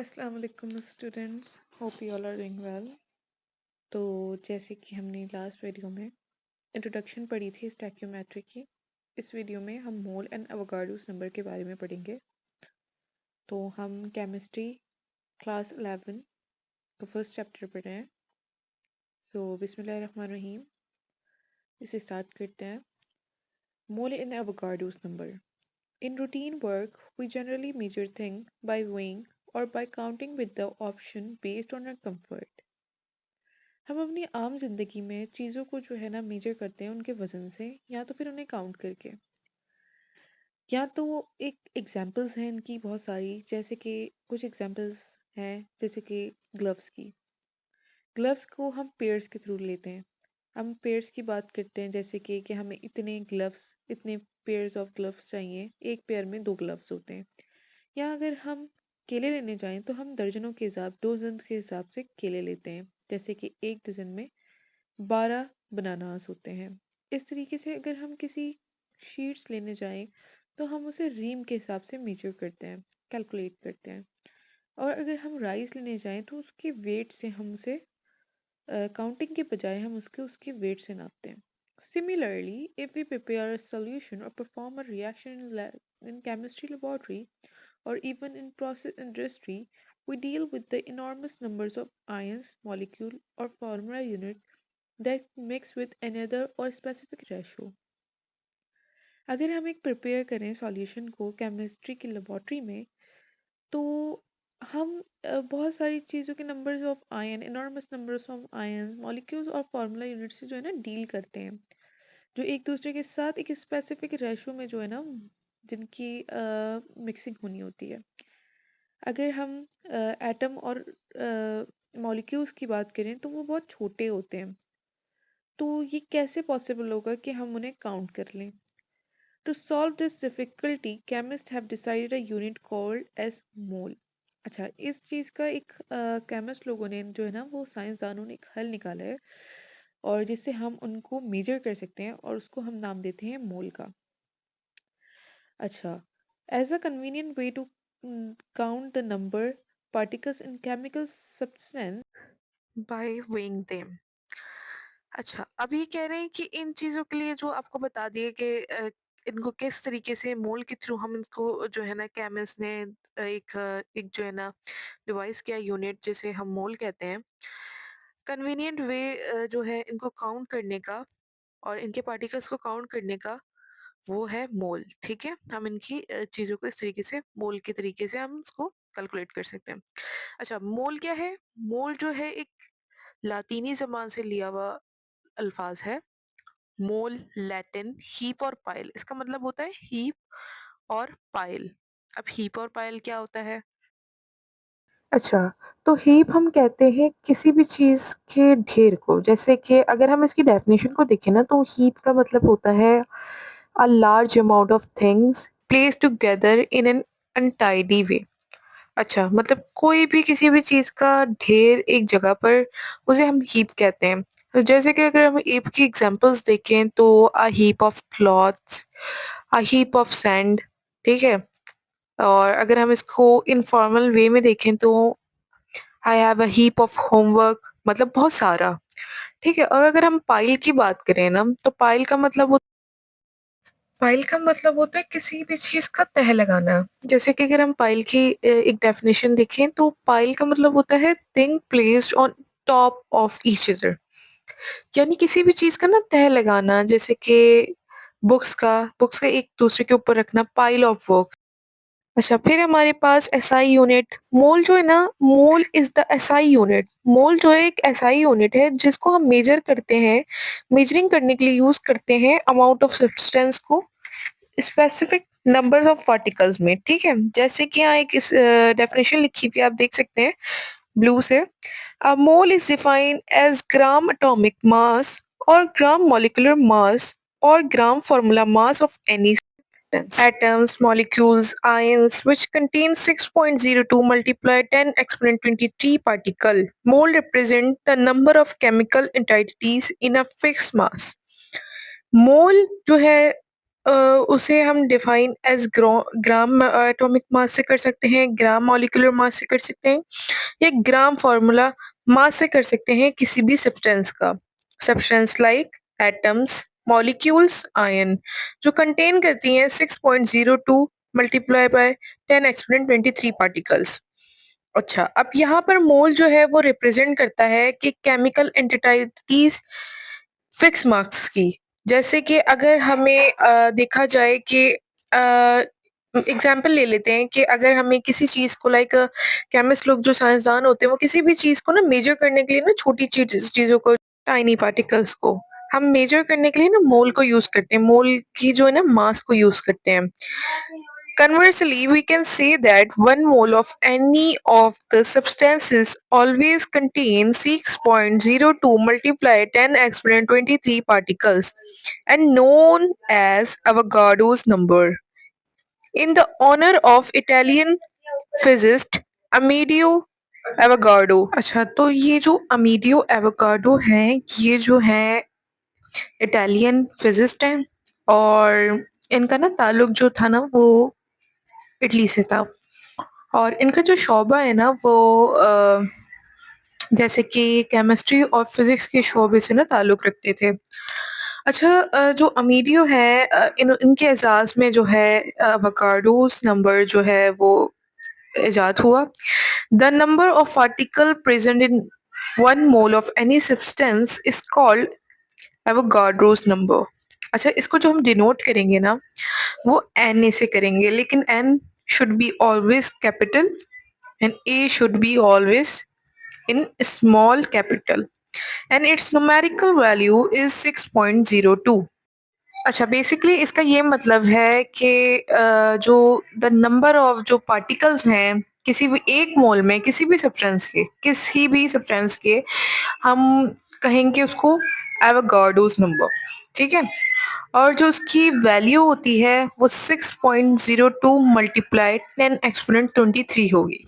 अस्सलाम वालेकुम students, hope you all are doing well. तो जैसे कि हमने लास्ट वीडियो में इंट्रोडक्शन पढ़ी थी स्टैक्योमेट्री की, इस वीडियो में हम मोल एंड एवोगाड्रोस नंबर के बारे में पढ़ेंगे। तो हम केमिस्ट्री क्लास 11 का फर्स्ट चैप्टर पढ़ रहे हैं। सो बिस्मिल्लाहिर्रहमानिर्रहीम, इसे स्टार्ट करते हैं। Mole and Avogadro's number. In routine work, we generally measure things by weighing or by counting with the option based on our comfort. हम अपनी आम जिंदगी में चीज़ों को जो है ना मेजर करते हैं उनके वजन से, या तो फिर उन्हें काउंट करके, या तो एक एग्जांपल्स हैं इनकी बहुत सारी। जैसे कि कुछ एग्जांपल्स हैं, जैसे कि ग्लव्स की। ग्लव्स को हम पेयर्स के थ्रू लेते हैं। हम पेयर्स की बात करते हैं, जैसे कि हमें इतने ग्लव्स, इतने पेयर्स ऑफ ग्लव्स चाहिए, एक पेयर में 2 ग्लव्स होते हैं। या अगर हम केले लेने जाएं तो हम दर्जनों के हिसाब, डोजन के हिसाब से केले लेते हैं। जैसे कि एक डजन में 12 बनानास होते हैं। इस तरीके से अगर हम किसी शीट्स लेने जाएं तो हम उसे रीम के हिसाब से मेजर करते हैं, कैलकुलेट करते हैं। और अगर हम राइस लेने जाएं तो उसके वेट से हम उसे, काउंटिंग के बजाय हम उसके उसके वेट से नापते हैं। Similarly, if we prepare a solution or perform a reaction in chemistry laboratory or even in process industry, we deal with the enormous numbers of ions, molecule, or formula unit that mix with another or specific ratio. अगर हम एक prepare करें solution को chemistry की laboratory में, तो हम बहुत सारी चीज़ों के numbers of ion, enormous numbers of ion, molecules और फार्मूला यूनिट से जो है ना डील करते हैं, जो एक दूसरे के साथ एक स्पेसिफिक रेशो में जो है ना जिनकी मिक्सिंग होनी होती है। अगर हम एटम और मॉलिक्यूल्स की बात करें तो वो बहुत छोटे होते हैं। तो ये कैसे पॉसिबल होगा कि हम उन्हें काउंट कर लें? To solve this difficulty, chemists have decided a unit called as mole. अच्छा, इस चीज़ का एक केमिस्ट लोगों ने जो है ना, वो साइंसदानों ने एक हल निकाला है, और जिससे हम उनको मेजर कर सकते हैं, और उसको हम नाम देते हैं मोल का। अच्छा, as a convenient way to count the number particles in chemical substance by weighing them. अच्छा, अब ये कह रहे हैं कि इन चीज़ों के लिए जो आपको बता दिए कि इनको किस तरीके से मोल के थ्रू हम इनको जो है ना केमिस्ट ने एक जो है ना डिवाइस किया, यूनिट जिसे हम मोल कहते हैं। कन्वीनिएंट वे जो है इनको काउंट करने का और इनके पार्टिकल्स को काउंट करने का, वो है मोल। ठीक है, हम इनकी चीज़ों को इस तरीके से मोल के तरीके से हम उसको कैलकुलेट कर सकते हैं। अच्छा, मोल क्या है? मोल जो है एक लातीनी ज़बान से लिया हुआ अल्फाज है। मोल लैटिन हीप और पाइल, इसका मतलब होता है हीप और पाइल। अब हीप और पाइल क्या होता है? अच्छा, तो हीप हम कहते हैं किसी भी चीज़ के ढेर को। जैसे कि अगर हम इसकी डेफिनेशन को देखें ना, तो हीप का मतलब होता है a large amount of things placed together in an untidy way. अच्छा, मतलब कोई भी किसी भी चीज़ का ढेर एक जगह पर, उसे हम हीप कहते हैं। तो जैसे कि अगर हम हीप की एग्ज़ाम्पल्स देखें तो a heap of clothes, a heap of sand, ठीक है? और अगर हम इसको इनफॉर्मल वे में देखें तो I have a heap of homework, मतलब बहुत सारा, ठीक है? और अगर हम पाइल की बात करें ना, तो पाइल का मतलब होता है किसी भी चीज़ का तह लगाना। जैसे कि अगर हम पाइल की एक डेफिनेशन देखें तो पाइल का मतलब होता है thing placed on top of each other, यानी किसी भी चीज़ का ना तह लगाना। जैसे कि बुक्स का एक दूसरे के ऊपर रखना, पाइल ऑफ बुक्स। अच्छा, फिर हमारे पास एसआई यूनिट। मोल जो है ना, मोल इज़ द एसआई यूनिट। मोल जो है एक एसआई यूनिट है जिसको हम मेजर करते हैं, मेजरिंग करने के लिए यूज़ करते हैं अमाउंट ऑफ सब्सटेंस को स्पेसिफिक नंबर्स ऑफ पार्टिकल्स में, ठीक है? जैसे कि यहाँ एक इस डेफिनेशन लिखी हुई है, आप देख सकते हैं ब्लू से। A mole is defined as gram atomic mass और ग्राम मॉलिक्यूलर मास और gram formula mass of any atoms, molecules, ions, which contain 6.02 multiply 10 exponent 23 particle. Mole represent the number of chemical entities in a fixed mass. मोल जो है उसे हम define as gram atomic mass से कर सकते हैं, ग्राम मॉलिक्यूलर मास से कर सकते हैं, या ग्राम फॉर्मूला मास से कर सकते हैं किसी भी सब्सटेंस का। Substance like atoms, molecules, ion जो कंटेन करती हैं 6.02 मल्टीप्लाई बाय 10 एक्सपोनेंट 23 पार्टिकल्स। अच्छा, अब यहाँ पर मोल जो है वो रिप्रेजेंट करता है कि केमिकल एंटिटीज फिक्स मार्क्स की। जैसे कि अगर हमें देखा जाए कि एग्जाम्पल ले लेते हैं कि अगर हमें किसी चीज़ को लाइक केमिस्ट लोग जो साइंसदान होते हैं वो किसी भी चीज़ को ना मेजर करने के लिए ना छोटी चीज़ों को, टाइनी पार्टिकल्स को हम मेजर करने के लिए ना मोल को यूज़ करते हैं, मोल की जो है ना मास को यूज़ करते हैं। Conversely, we can say that 1 mole of any of the substances always contains 6.02 multiplied 10 exponent 23 particles and known as Avogadro's number. In the honor of Italian physicist Amedeo Avogadro। अच्छा, तो ये जो अमीडियो एवोगाडो हैं, ये जो है इटालियन फिजिस्ट हैं और इनका ना ताल्लुक जो था ना वो इटली से था। और इनका जो शोबा है ना वो जैसे कि केमिस्ट्री और फिजिक्स के शोबे से ना ताल्लुक रखते थे। अच्छा, जो अमीडियो है इनके एजाज़ में जो है एवोगाड्रोस नंबर जो है वो इजाद हुआ। The number of particle present in 1 mole of any substance is called Avogadro's number. अच्छा, इसको जो हम डिनोट करेंगे ना वो एन ए से करेंगे, लेकिन N should be always capital and A should be always in small capital and its numerical value is 6.02। अच्छा, बेसिकली इसका ये मतलब है कि जो द नंबर ऑफ जो पार्टिकल्स हैं किसी भी एक मोल में किसी भी सब्सटेंस के हम कहेंगे उसको एवोगाड्रोस नंबर, ठीक है। और जो उसकी वैल्यू होती है वो 6.02 मल्टीप्लाई 10 एक्सपोनेंट 23 होगी।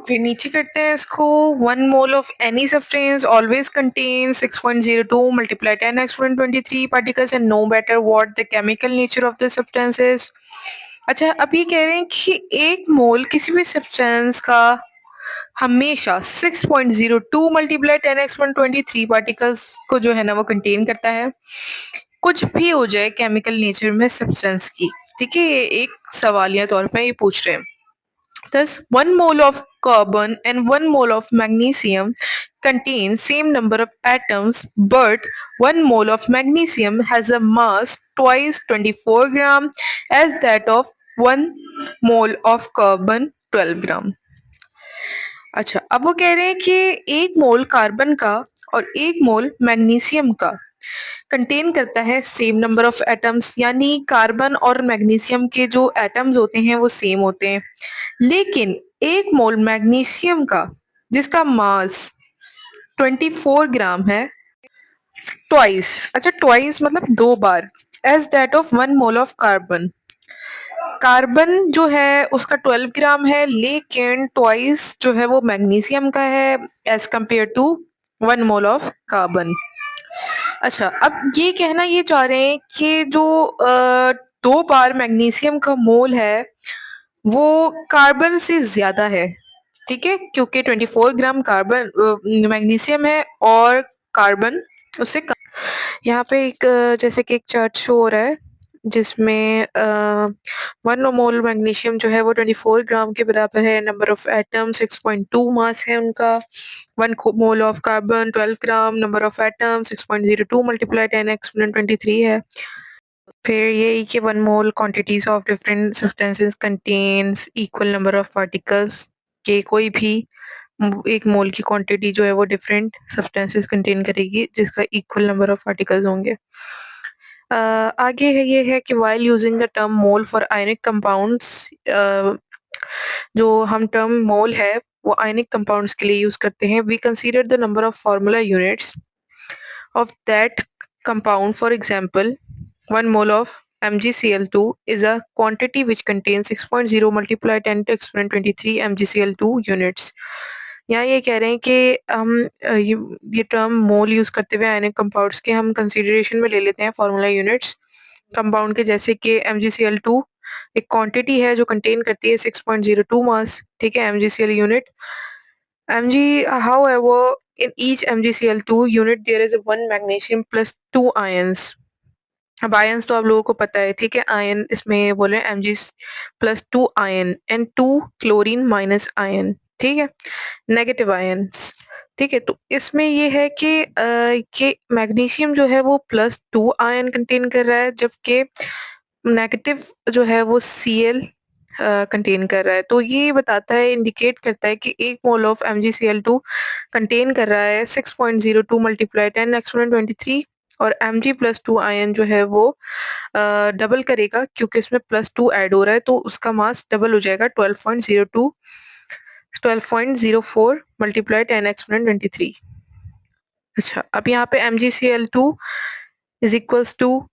फिर नीचे करते हैं इसको। 1 mole of any substance always contain 6.02 multiply 10 exponent 23 particles and no matter what the chemical nature of the substances. अच्छा, अब ये कह रहे हैं कि एक मोल किसी भी सब्सटेंस का हमेशा 6.02 मल्टीप्लाई 10 एक्सपोनेंट 23 पार्टिकल्स को जो है ना वो कंटेन करता है, कुछ भी हो जाए केमिकल नेचर में सब्सटेंस की। ठीक है, ये एक सवालिया तौर पे ये पूछ रहे हैं। Thus, 1 mole of carbon and 1 mole of magnesium contain same number of atoms, but 1 mole of magnesium has a mass twice 24 gram as that of 1 mole of carbon 12 gram। अच्छा, अब वो कह रहे हैं कि एक मोल कार्बन का और एक मोल मैग्नीशियम का कंटेन करता है सेम नंबर ऑफ एटम्स, यानी कार्बन और मैग्नीशियम के जो एटम्स होते हैं वो सेम होते हैं, लेकिन एक मोल मैग्नीशियम का जिसका मास 24 ग्राम है, ट्वाइस, अच्छा ट्वाइस मतलब 2 बार, as that of 1 mole of carbon. Carbon जो है उसका 12 ग्राम है, लेकिन ट्वाइस जो है वो मैग्नीशियम का है as compare to 1 mole of carbon. अच्छा, अब ये कहना ये चाह रहे हैं कि जो 2 बार मैग्नीशियम का मोल है वो कार्बन से ज़्यादा है, ठीक है? क्योंकि 24 ग्राम कार्बन मैग्नीशियम है और कार्बन उससे कम। यहाँ पे एक जैसे कि एक चार्ट शो हो रहा है जिसमें 1 मोल मैग्नीशियम जो है वो 24 ग्राम के बराबर है, नंबर ऑफ एटम 6.2 मास है उनका। 1 मोल ऑफ कार्बन 12 ग्राम, number of atom 6.02 multiply 10 exponent 23 है। फिर यही कि 1 mole quantities of different substances contains equal number of particles, कि कोई भी एक मोल की क्वांटिटी जो है वो डिफरेंट सब्सटेंसेस कंटेन करेगी जिसका इक्वल नंबर ऑफ पार्टिकल्स होंगे। आगे है ये है कि while using the term mole for ionic compounds, जो हम टर्म मोल है वो आयनिक कंपाउंड्स के लिए यूज करते हैं। We consider the number of formula units of that compound. For example, 1 mole of MgCl2 is a quantity which contains 6.0 multiplied 10 to exponent 23 MgCl2 units। यहाँ ये कह रहे हैं कि हम ये टर्म मोल यूज़ करते हुए आयनिक कंपाउंड्स के हम कंसीडरेशन में ले लेते हैं फार्मूला यूनिट्स कंपाउंड के, जैसे कि MgCl2 एक क्वांटिटी है जो कंटेन करती है 6.02 मास, ठीक है, MgCl unit. However, in each MgCl2 unit there is a one magnesium plus two ions. अब आयंस तो आप लोगों को पता है, ठीक है, आयन इसमें बोल रहे हैं Mg plus two ion and two chlorine minus ion, ठीक है, नेगेटिव आयंस, ठीक है। तो इसमें ये है कि मैग्नीशियम जो है वो प्लस टू आयन कंटेन कर रहा है, जबकि नेगेटिव जो है वो Cl कंटेन कर रहा है। तो ये बताता है, इंडिकेट करता है कि 1 मोल ऑफ MgCl2 कंटेन कर रहा है 6.02 मल्टीप्लाई 10 एक्सपोनेंट 23, और Mg+2 आयन जो है वो डबल करेगा, क्योंकि उसमें +2 ऐड हो रहा है, तो उसका मास डबल हो जाएगा 12.04 मल्टीप्लाई 10 एक्सपोनेंट 23। अच्छा, अब यहाँ पे MgCl2 इज इक्वल्स टू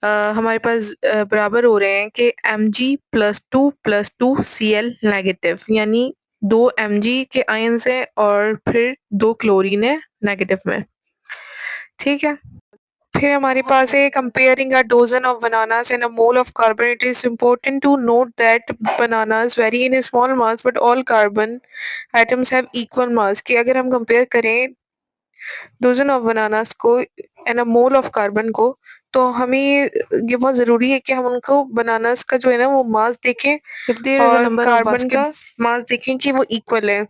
हमारे पास बराबर हो रहे हैं कि Mg+2 Cl नेगेटिव, यानी 2 Mg के आयंस हैं और फिर 2 क्लोरीन है नेगेटिव में, ठीक है। फिर हमारे पास है comparing a dozen of bananas and a mole of carbon. It is important to note that bananas vary in small mass but all carbon items have equal mass. कि अगर हम कंपेयर करें डोजन ऑफ बनानास को and a mole of carbon को, तो हमें ये बहुत ज़रूरी है कि हम उनको बनानास का जो है ना वो मास देखें, if there is a number of carbon का मास देखें कि वो इक्वल है।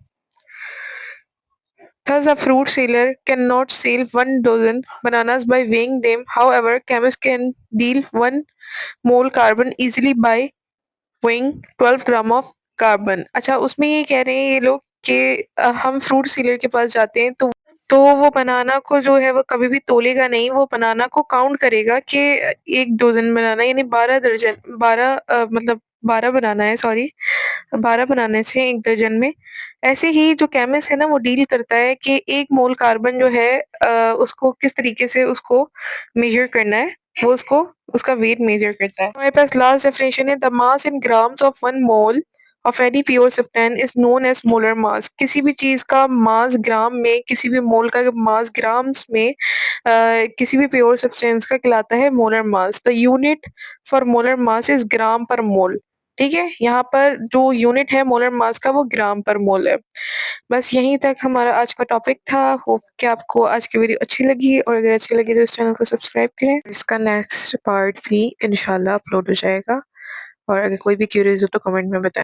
Thus, a fruit seller cannot sell 1 dozen bananas by weighing them. However, chemists can deal 1 mole carbon easily by weighing 12 gram of carbon. अच्छा, उसमें ये कह रहे हैं ये लोग कि हम फ्रूट सेलर के पास जाते हैं तो वो बनाना को जो है वो कभी भी तोलेगा नहीं, वो बनाना को काउंट करेगा कि 1 डज़न बनाना यानी 12 दर्जन, 12 मतलब 12 बनाना है, सॉरी, 12 बनाने से 1 दर्जन में। ऐसे ही जो केमिस्ट है ना वो डील करता है कि 1 मोल कार्बन जो है उसको किस तरीके से उसको मेजर करना है, वो उसको उसका वेट मेजर करता है। हमारे पास लास्ट डेफिनेशन है, the mass in grams of 1 mole of any pure substance is known as molar mass. किसी भी चीज का मास ग्राम में, किसी भी मोल का मास ग्राम्स में किसी भी प्योर सब्सटेंस का कहलाता है molar mass. The unit for molar mass is gram per mole, ठीक है। यहाँ पर जो यूनिट है मोलर मास का वो ग्राम पर मोल है। बस यहीं तक हमारा आज का टॉपिक था। होप कि आपको आज की वीडियो अच्छी लगी, और अगर अच्छी लगी तो इस चैनल को सब्सक्राइब करें। इसका नेक्स्ट पार्ट भी इंशाल्लाह अपलोड हो जाएगा, और अगर कोई भी क्यूरीज हो तो कमेंट में बताएं।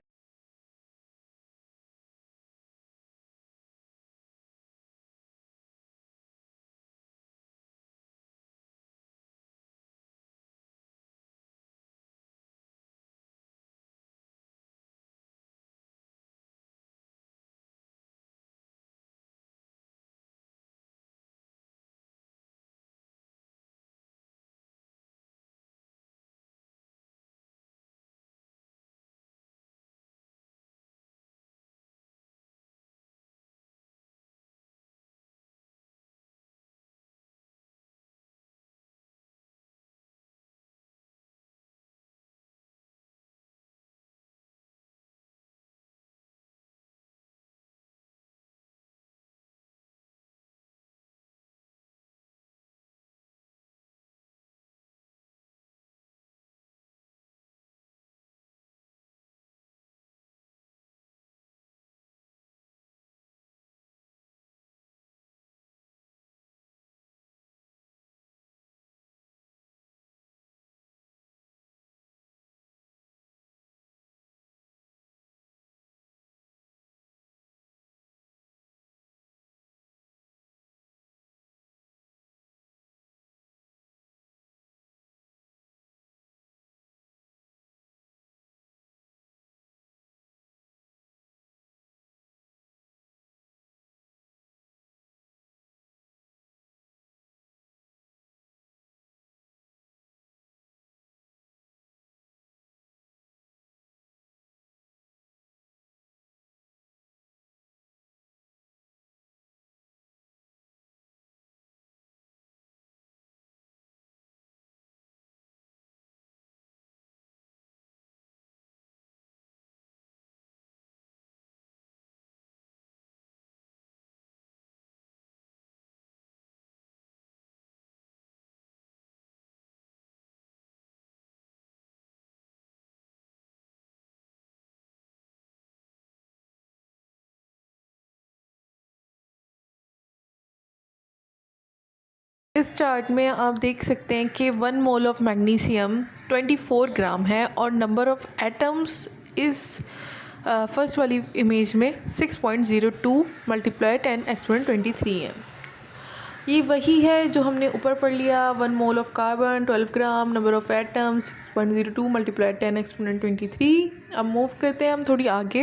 इस चार्ट में आप देख सकते हैं कि 1 मोल ऑफ मैग्नीशियम 24 ग्राम है और नंबर ऑफ एटम्स इस फर्स्ट वाली इमेज में 6.02 मल्टीप्लाई 10 एक्सपोनेंट 23 है। ये वही है जो हमने ऊपर पढ़ लिया। 1 मोल ऑफ कार्बन 12 ग्राम, number of atoms 6.02 multiply 10 exponent 23। अब मूव करते हैं हम थोड़ी आगे।